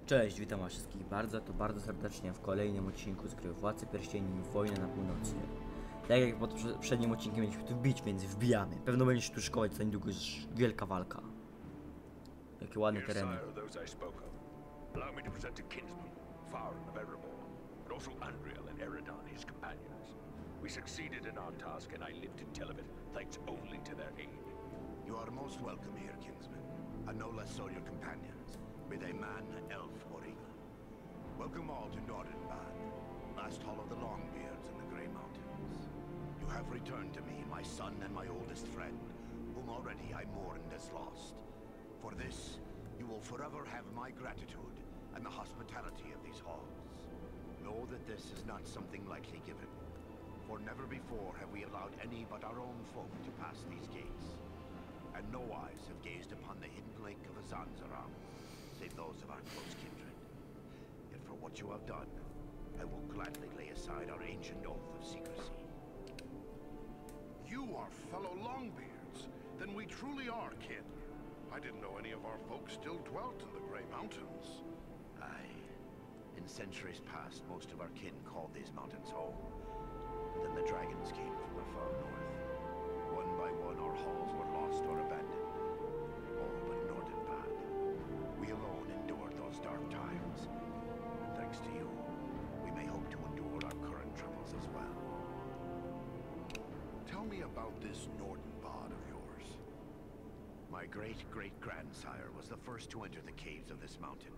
Cześć, witam was wszystkich bardzo serdecznie w kolejnym odcinku z gry Władcy, pierścieni, Wojna na Północy. Tak jak pod poprzednim odcinkiem mieliśmy tu wbić, więc wbijamy. Pewno będzie się tu szkołać, za niedługo jest wielka walka. Jakie ładne tereny. We succeeded in our task, and I live to tell of it, thanks only to their aid. You are most welcome here, kinsman, and no less so your companions, be they man, elf, or eagle. Welcome all to Nordenbad, last hall of the Longbeards in the Grey Mountains. You have returned to me, my son and my oldest friend, whom already I mourned as lost. For this, you will forever have my gratitude and the hospitality of these halls. Know that this is not something lightly given. For never before have we allowed any but our own folk to pass these gates. And no eyes have gazed upon the hidden lake of Azanzaram, save those of our close kindred. Yet for what you have done, I will gladly lay aside our ancient oath of secrecy. You are fellow Longbeards. Then we truly are kin. I didn't know any of our folks still dwelt in the Grey Mountains. Aye. In centuries past, most of our kin called these mountains home. Then the dragons came from the far north. One by one our halls were lost or abandoned. All but Nordenbad. We alone endured those dark times. And thanks to you, we may hope to endure our current troubles as well. Tell me about this Nordenbad of yours. My great-great-grandsire was the first to enter the caves of this mountain,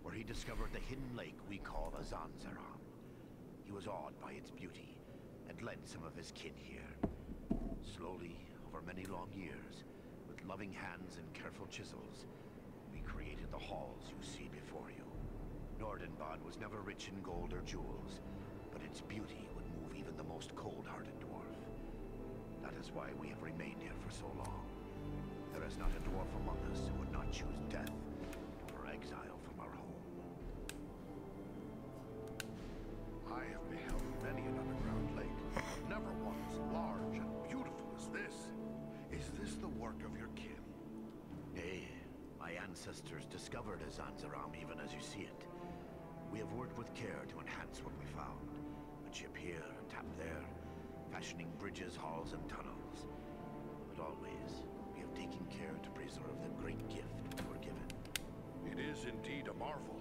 where he discovered the hidden lake we call Azanzaram. He was awed by its beauty, and led some of his kin here. Slowly, over many long years, with loving hands and careful chisels, we created the halls you see before you. Nordenbad was never rich in gold or jewels, but its beauty would move even the most cold-hearted dwarf. That is why we have remained here for so long. There is not a dwarf among us who would not choose death or exile from our home. I have beheld many an underground lake, never one as large and beautiful as this. Is this the work of your kin? Nay, my ancestors discovered Azanzaram even as you see it. We have worked with care to enhance what we found. A chip here, a tap there, fashioning bridges, halls, and tunnels. But always, we have taken care to preserve the great gift we were given. It is indeed a marvel.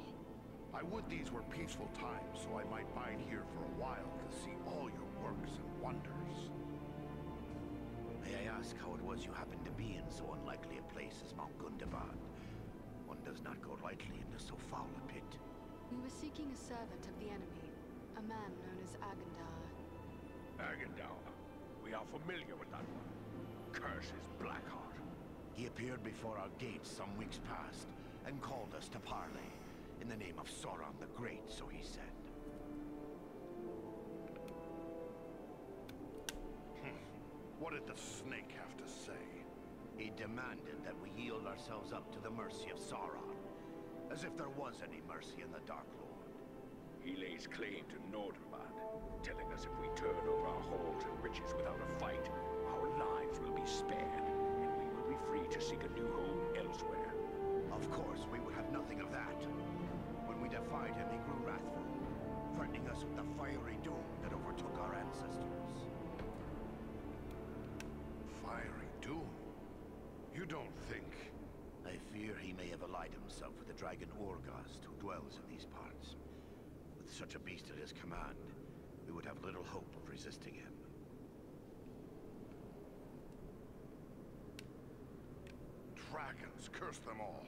I would these were peaceful times, so I might bide here for a while to see all your works and wonders. May I ask how it was you happened to be in so unlikely a place as Mount Gundabad? One does not go lightly into so foul a pit. We were seeking a servant of the enemy, a man known as Agendaur. Agendaur. We are familiar with that one. Curse his Blackheart. He appeared before our gates some weeks past, and called us to parley. In the name of Sauron the Great, so he said. What did the snake have to say? He demanded that we yield ourselves up to the mercy of Sauron, as if there was any mercy in the Dark Lord. He lays claim to Nordenbad, telling us if we turn over our halls and riches without a fight, our lives will be spared, and we will be free to seek a new home elsewhere. Of course, we would have nothing of that. When we defied him, he grew wrathful, threatening us with the fiery doom that overtook our ancestors. Fiery doom? You don't think... I fear he may have allied himself with the dragon Orgast, who dwells in these parts. With such a beast at his command, we would have little hope of resisting him. Dragons, curse them all.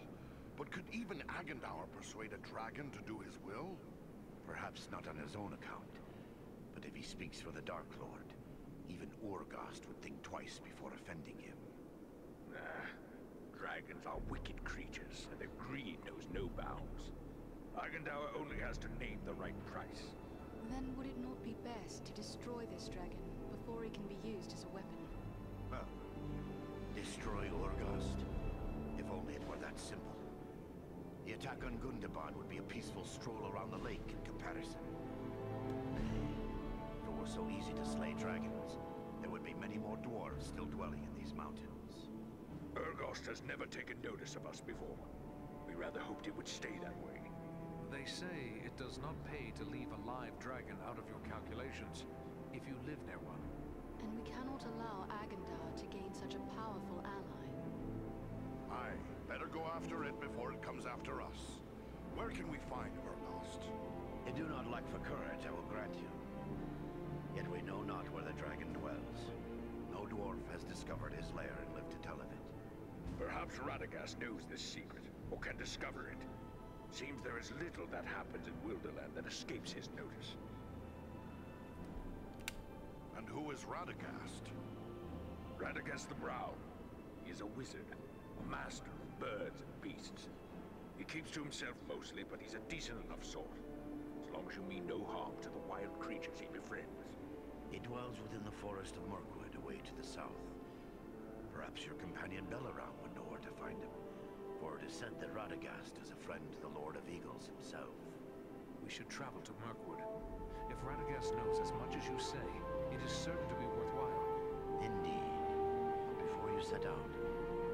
But could even Agendaur persuade a dragon to do his will? Perhaps not on his own account, but if he speaks for the Dark Lord, even Orgast would think twice before offending him. Nah. Dragons are wicked creatures, and their greed knows no bounds. Agendaur only has to name the right price. Then would it not be best to destroy this dragon before he can be used as a weapon? Well, destroy Orgast? If only it were that simple. The attack on Gundabad would be a peaceful stroll around the lake in comparison. If it were so easy to slay dragons, there would be many more dwarves still dwelling in these mountains. Orgast has never taken notice of us before. We rather hoped it would stay that way. They say it does not pay to leave a live dragon out of your calculations if you live near one. And we cannot allow Agandar to gain such a powerful ally. Aye, better go after it before it comes after us. Where can we find Urgost? I do not lack for courage, I will grant you. Yet we know not where the dragon dwells. No dwarf has discovered his lair and lived to tell of it. Perhaps Radagast knows this secret, or can discover it. Seems there is little that happens in Wilderland that escapes his notice. And who is Radagast? Radagast the Brown. He is a wizard, a master of birds and beasts. He keeps to himself mostly, but he's a decent enough sort. As long as you mean no harm to the wild creatures he befriends. He dwells within the forest of Mirkwood, away to the south. Perhaps your companion Belaram would know where to find him, for it is said that Radagast is a friend to the Lord of Eagles himself. We should travel to Mirkwood. If Radagast knows as much as you say, it is certain to be worthwhile. Indeed. Before you set out,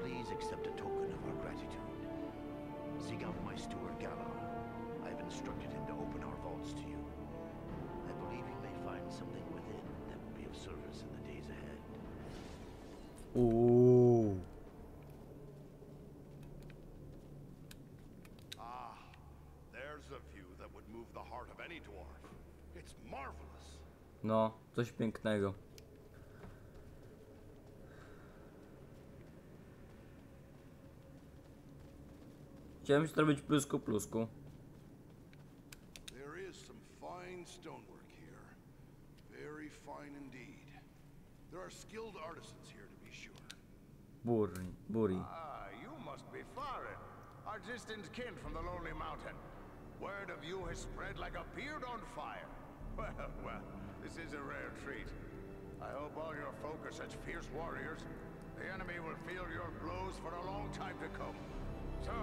please accept a token of our gratitude. Seek out my steward Galar. I have instructed him to open our vaults to you. I believe you may find something within that will be of service in the days ahead. Ooh. Ah, there's a view that would move the heart of any dwarf. It's marvelous. No, coś pięknego. Chciałem zrobić plusku plusku. There is some fine stonework here. Very fine indeed. There are skilled artisans here to be sure. Buri. Ah, you must be Farin, our distant kin from the Lonely Mountain. Word of you has spread like a beard on fire. Well, this is a rare treat. I hope all your folk are such fierce warriors. The enemy will feel your blows for a long time to come. So,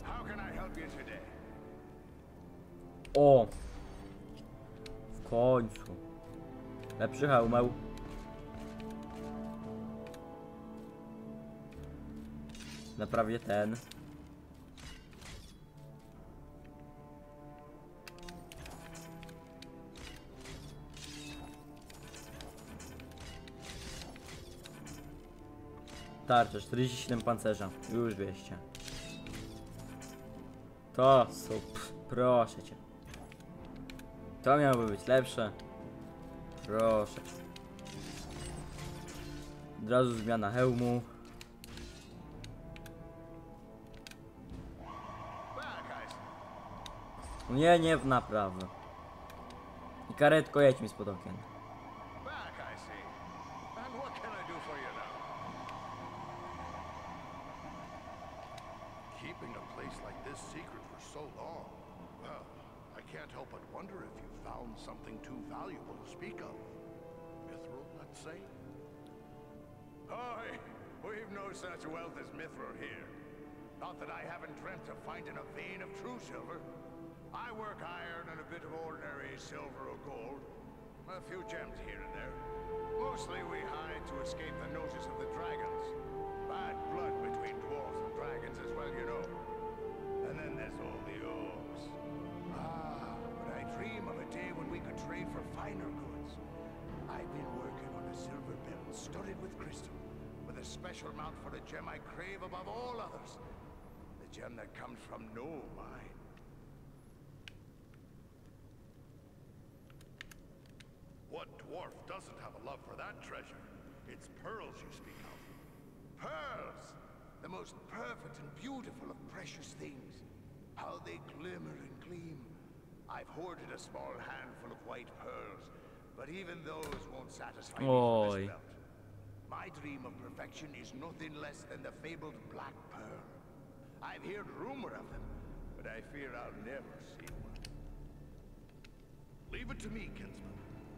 how can I help you today? O! W końcu. Lepszy hełmeł. Naprawię ten. Tarcza, 47 pancerza. Już 200. To są, proszę cię. To miałoby być lepsze. Proszę cię. Od razu zmiana hełmu. Nie, nie w naprawę. I karetko, jedź mi spod okien. Back, I see. And what can I do for you now? Keeping a place like this secret for so long. Well, I can't help but wonder if you found something too valuable to speak of. Mithril, let's say? Oh, we've no such wealth as Mithril here. Not that I haven't dreamt of finding a vein of true silver. I work iron and a bit of ordinary silver or gold. A few gems here and there. Mostly we hide to escape the notice of the dragons. Bad blood between dwarves and dragons as well, you know. And then there's all the orcs. Ah, but I dream of a day when we could trade for finer goods. I've been working on a silver belt studded with crystal, with a special mount for a gem I crave above all others. The gem that comes from no mine. What dwarf doesn't have a love for that treasure? It's pearls you speak of. Pearls! The most perfect and beautiful of precious things. How they glimmer and gleam. I've hoarded a small handful of white pearls, but even those won't satisfy me for this belt. My dream of perfection is nothing less than the fabled Black Pearl. I've heard rumor of them, but I fear I'll never see one. Leave it to me, kinsman.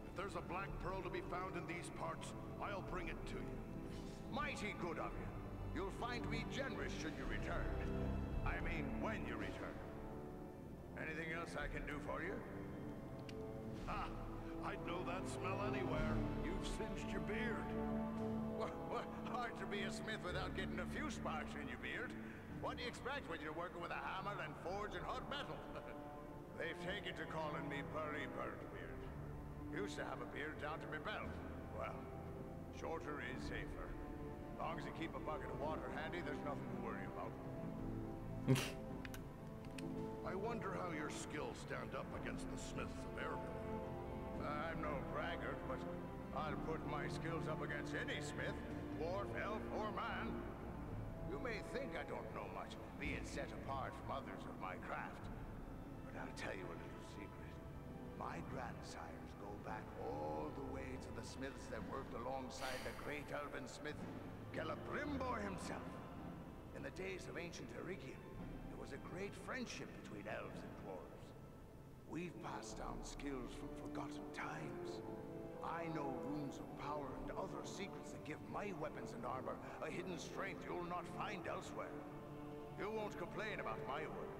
If there's a black pearl to be found in these parts, I'll bring it to you. Mighty good of you. You'll find me generous should you return. I mean, when you return. Anything else I can do for you? Ah, I'd know that smell anywhere. You've singed your beard. Well, hard to be a smith without getting a few sparks in your beard. What do you expect when you're working with a hammer and forge and hot metal? take it to calling me Burry Birdbeard. Used to have a beard down to my belt. Well, shorter is safer. Long as you keep a bucket of water handy, there's nothing to worry about. I wonder how your skills stand up against the smiths of Erebor. I'm no braggart, but I'll put my skills up against any smith, dwarf, elf, or man. You may think I don't know much, being set apart from others of my craft. But I'll tell you a little secret. My grandsires go back all the way to the smiths that worked alongside the great elven smith, Celebrimbor himself. In the days of ancient Eregion, there was a great friendship between elves and dwarves. We've passed down skills from forgotten times. I know runes of power and other secrets that give my weapons and armor a hidden strength you'll not find elsewhere. You won't complain about my work.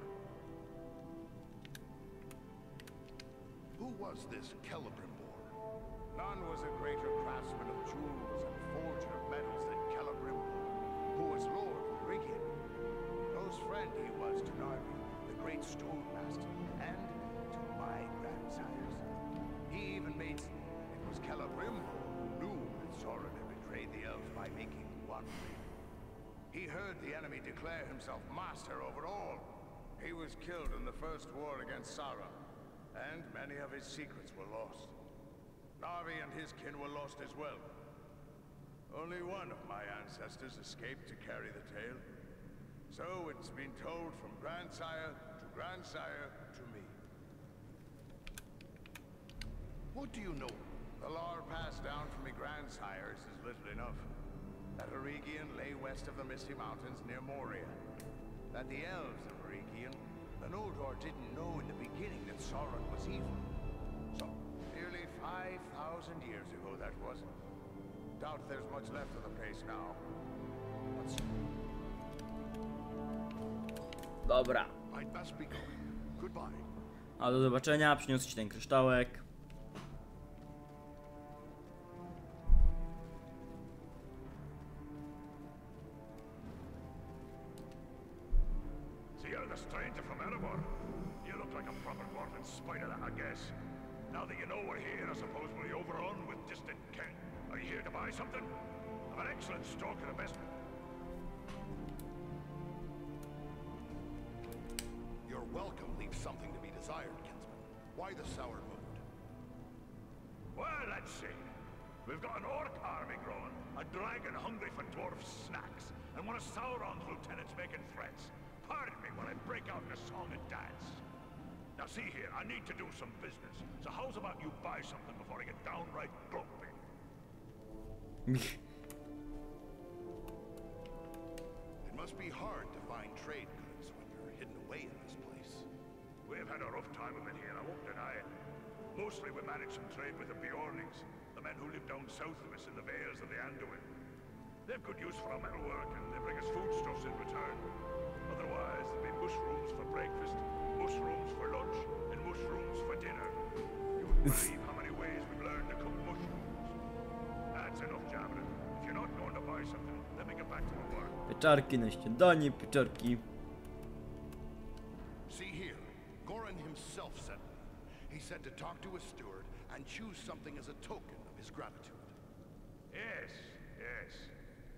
Who was this Celebrimbor? None was a greater craftsman of jewels and forger of metals than Celebrimbor, who was Lord of Eregion. Close friend he was to Narvi, the great stone master, and to my grandsires. He even made... It was Celebrimbor who knew that Sauron had betrayed the elves by making one ring. He heard the enemy declare himself master over all. He was killed in the first war against Sauron, and many of his secrets were lost. Narvi and his kin were lost as well. Only one of my ancestors escaped to carry the tale. So it's been told from grandsire to me. What do you know? The lore passed down from my grandsires is little enough. That Eregion lay west of the Misty Mountains near Moria. That the elves of Eregion, the Noldor didn't know in the beginning that Sauron was evil. So, nearly 5,000 years ago that was. Doubt there's much left of the place now. What's... Dobra. I'd best be going. Goodbye. A do zobaczenia, przyniosę ci ten kryształek. So you're the stranger from Erebor. You look like a proper dwarven spider, I guess. Now that you know we're here, I suppose we'll be overrun with distant kin. Are you here to buy something? I'm an excellent stock of the best. Your welcome leaves something to be desired, kinsman. Why the sour mood? Well, let's see. We've got an orc army growing, a dragon hungry for dwarf snacks, and one of Sauron's lieutenants making threats. Pardon me while I break out in a song and dance. Now see here, I need to do some business. So how's about you buy something before I get downright grumpy? It must be hard to find trade goods when you're hidden away in this place. We've had a rough time of it here, I won't deny it. Mostly we managed some trade with the Bjornings, the men who live down south of us in the vales of the Anduin. They've good use for our metalwork, and they bring us foodstuffs in return. Otherwise, there'll be mushrooms for breakfast, mushrooms for lunch, and mushrooms for dinner. You wouldn't believe how many ways we've learned to cook mushrooms. That's enough jabbering. If you're not going to buy something, let me get back to my work. Pieczarki na śniadanie, pieczarki. See here, Goran himself sent me. He said to talk to his steward and choose something as a token of his gratitude. Yes, yes.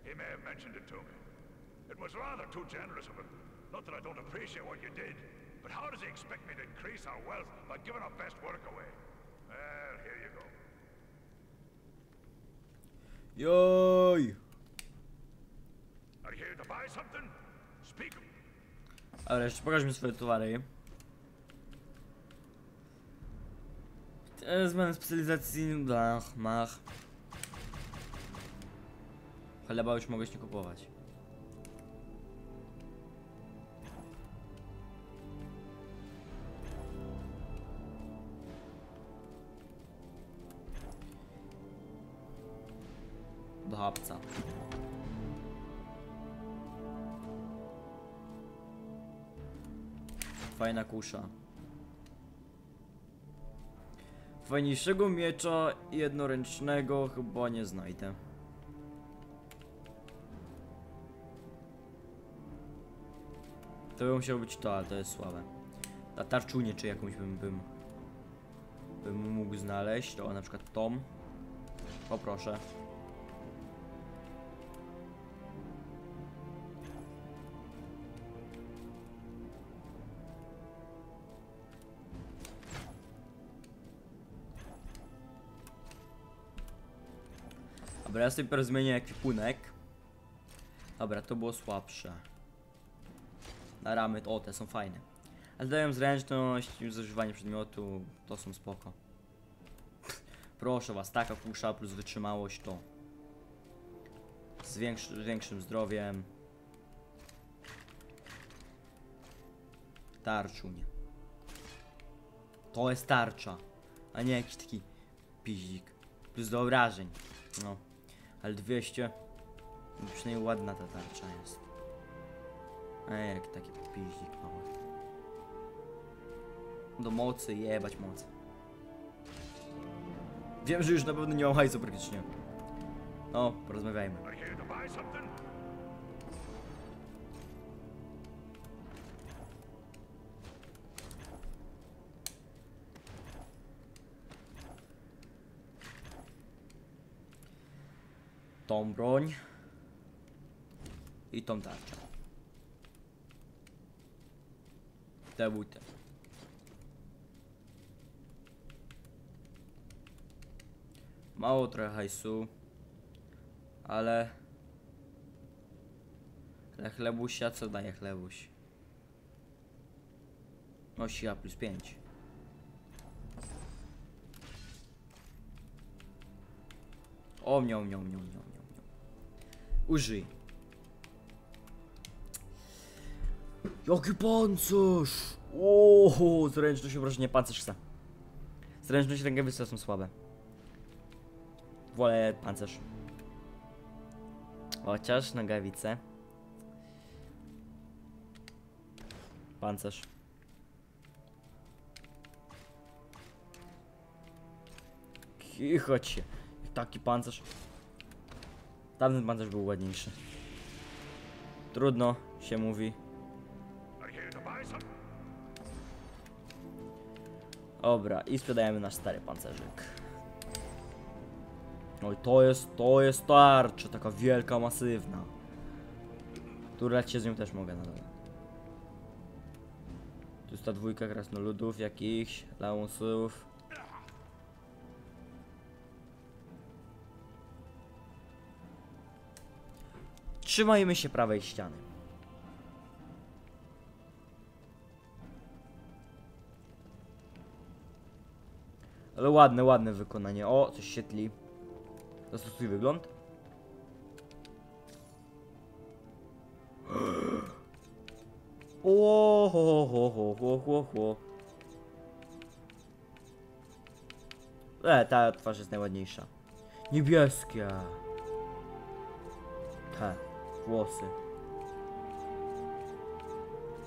He may have mentioned it to me. It was rather too generous of him. Not that I don't appreciate what you did, but how does he expect me to increase our wealth by giving our best work away? Well, here you go. Joj! Are you here to buy something? Speak. Ale jeszcze pokaż mi swoje towary. Zmiany specjalizacji, mach. Chleba już mogłeś nie kupować. Do chapca. Fajna kusza. Fajniejszego miecza jednoręcznego chyba nie znajdę. To by musiało być to, ale to jest słabe. Na tarczunie czy jakąś bym bym mógł znaleźć, to na przykład tom. Poproszę. Dobra, ja sobie zmienię ekwipunek. Dobra, to było słabsze. Na ramy, o, te są fajne. Ale dają zręczność, zużywanie przedmiotu, to są spoko. Proszę was, taka kusza plus wytrzymałość to. Z większym zdrowiem. Tarczuń. To jest tarcza, a nie jakiś taki piździk. Plus do obrażeń. No, ale 200. Przynajmniej ładna ta tarcza jest. A jak taki piździk mały. Do mocy, jebać mocy. Wiem, że już na pewno nie mam hajsu praktycznie. No, porozmawiajmy. Tą broń i tą tarczę. Te buty. Mało trochę hajsu, ale chlebusia, co daje chlebuś? No siła plus 5. O, miał. Użyj. Jaki pancerz! Ooo, zręczność, obrażenie, pancerz chce. Zręczność i rękawice są słabe. Wolę pancerz. Chociaż nogawice. Pancerz. Kichać się. Taki pancerz. Tamten pancerz był ładniejszy. Trudno się mówi. Dobra, i sprzedajemy nasz stary pancerzyk. No i to jest tarcza, taka wielka, masywna. Turlać się z nią też mogę nadal. Tu jest ta dwójka krasnoludów jakichś, lamusów. Trzymajmy się prawej ściany. Ale ładne wykonanie. O, coś się tli. Zastosuj wygląd. Ta twarz jest najładniejsza. Niebieskie. Te włosy.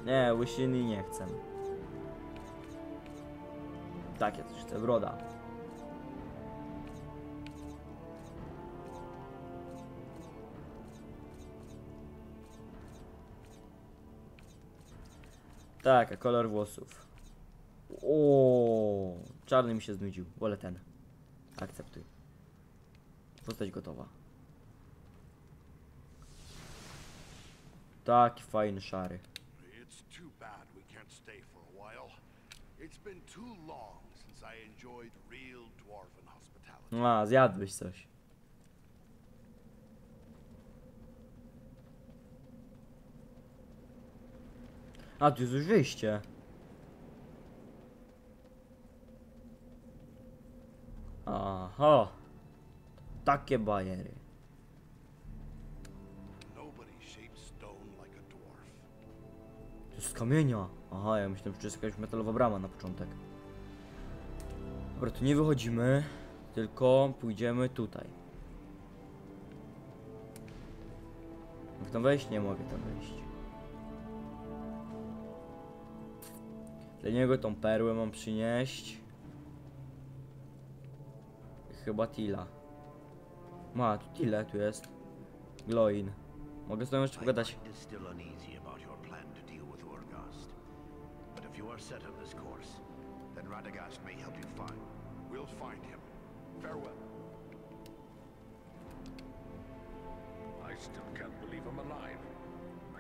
Nie, łysiny nie chcę. Takie coś chcę, broda. Tak, a kolor włosów. O, czarny mi się znudził. Wolę ten. Akceptuj. Postać gotowa. Taki fajny szary. It's too bad we can't stay for a while. It's been too long since I enjoyed real dwarven hospitality. A, zjadłeś coś. A, tu jest już wyjście. Aha. Takie bajery. Nobody shapes stone like a dwarf. To jest z kamienia. Aha, ja myślałem, że to jest jakaś metalowa brama na początek. Dobra, tu nie wychodzimy, tylko pójdziemy tutaj. Mogę tam wejść? Nie mogę tam wejść. Dla niego tą perłę mam przynieść. Chyba Tila. Ma, tu Tile, tu jest. Gloin. Mogę z tobą jeszcze pogadać. We'll find him. Farewell. I still can't believe I'm alive.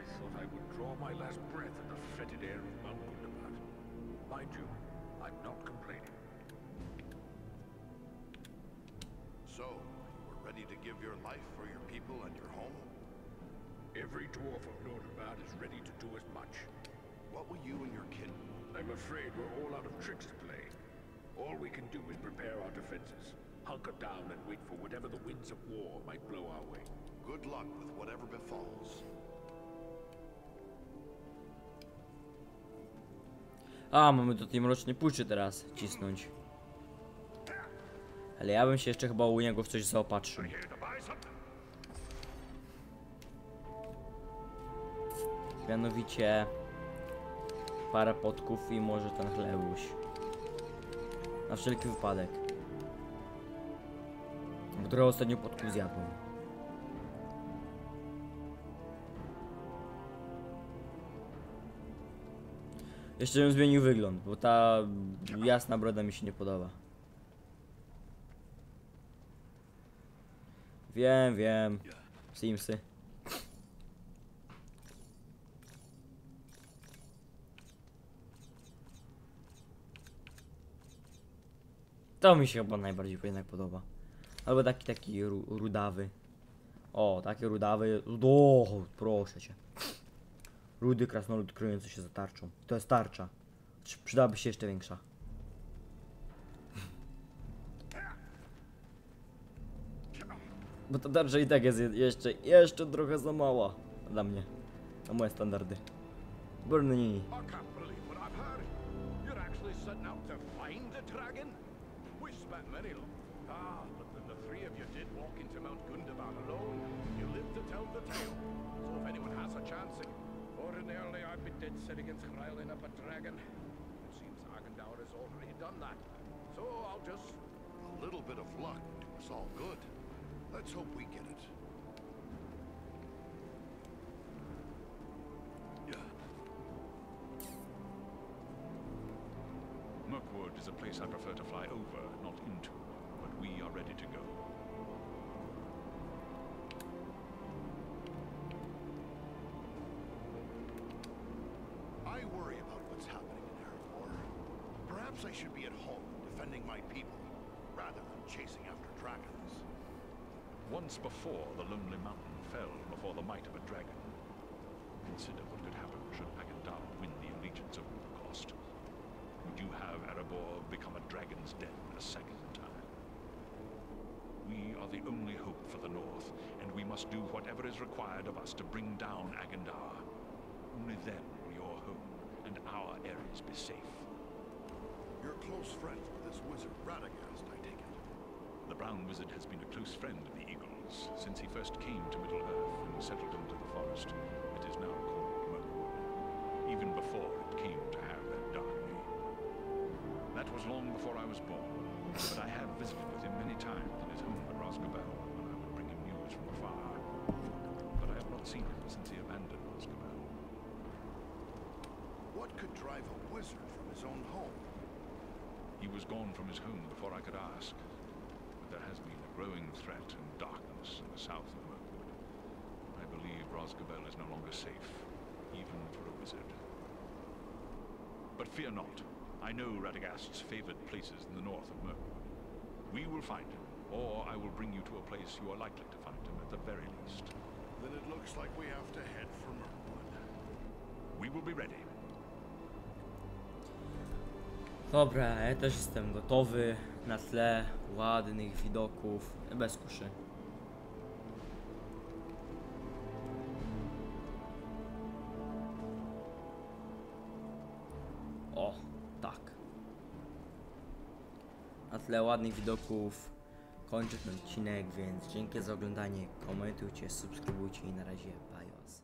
I thought I would draw my last breath in the fetid air of Mount Wunderbat. Mind you, I'm not complaining. So, you were ready to give your life for your people and your home? Every dwarf of Nordenbad is ready to do as much. What will you and your kin? I'm afraid we're all out of tricks to play. All we can do is prepare our defenses, hunker down and wait for whatever the winds of war might blow our way. Good luck with whatever befalls. A, mamy do tej mrocznej puszczy teraz cisnąć. Ale ja bym się jeszcze chyba u niego w coś zaopatrzył. Mianowicie parę potków i może ten chlebuś. Na wszelki wypadek. Bo trochę ostatnio potków zjadłem. Jeszcze bym zmienił wygląd, bo ta jasna broda mi się nie podoba. Wiem. Simsy. To mi się chyba najbardziej jednak podoba. Albo taki rudawy. O, taki rudawy. O, proszę cię. Rudy krasnolud kryjący się za tarczą. To jest tarcza. Przydałaby się jeszcze większa. Bo ta tarcza i tak jest jeszcze trochę za mała. Dla mnie. Na moje standardy. Burny. I can't believe what I've heard. You're actually setting out to find the dragon? We spent many but then the three of you did walk into Mount Gundaban alone. You lived to tell the tale. So if anyone has a chance, ordinarily I'd be dead set against riling up a dragon. It seems Agendaur has already done that. So I'll just... A little bit of luck do us all good. Let's hope we get it. Mirkwood is a place I prefer to fly over, not into, but we are ready to go. I worry about what's happening in Erebor. Perhaps I should be at home defending my people, rather than chasing after dragons. Once before, the Lonely Mountain fell before the might of a dragon. Consider what could happen should Agendaur win the allegiance of Ulfcost. Would you have Erebor become a dragon's den a second time? We are the only hope for the North, and we must do whatever is required of us to bring down Agendaur. Only then will your home and our areas be safe. You're close friends with this wizard Radagast, I take it. The Brown Wizard has been a close friend of the Eagles since he first came to Middle-earth and settled into the forest. It is now called Mirkwood, even before it came to have that dark name. That was long before I was born, but I have visited with him many times in his home at Rosgobel when I would bring him news from afar. But I have not seen him since he abandoned Rosgobel. What could drive a wizard from his own home? He was gone from his home before I could ask. But there has been a growing threat and darkness in the south of Mirkwood. I believe Rosgobel is no longer safe, even for a wizard. But fear not. I know Radagast's favored places in the north of Mirkwood. We will find him, or I will bring you to a place you are likely to find him at the very least. Then it looks like we have to head for Mirkwood. We will be ready. Dobra, ja też jestem gotowy na tle ładnych widoków, bez kuszy. O, tak. Na tle ładnych widoków kończę ten odcinek, więc dzięki za oglądanie, komentujcie, subskrybujcie i na razie, bye was.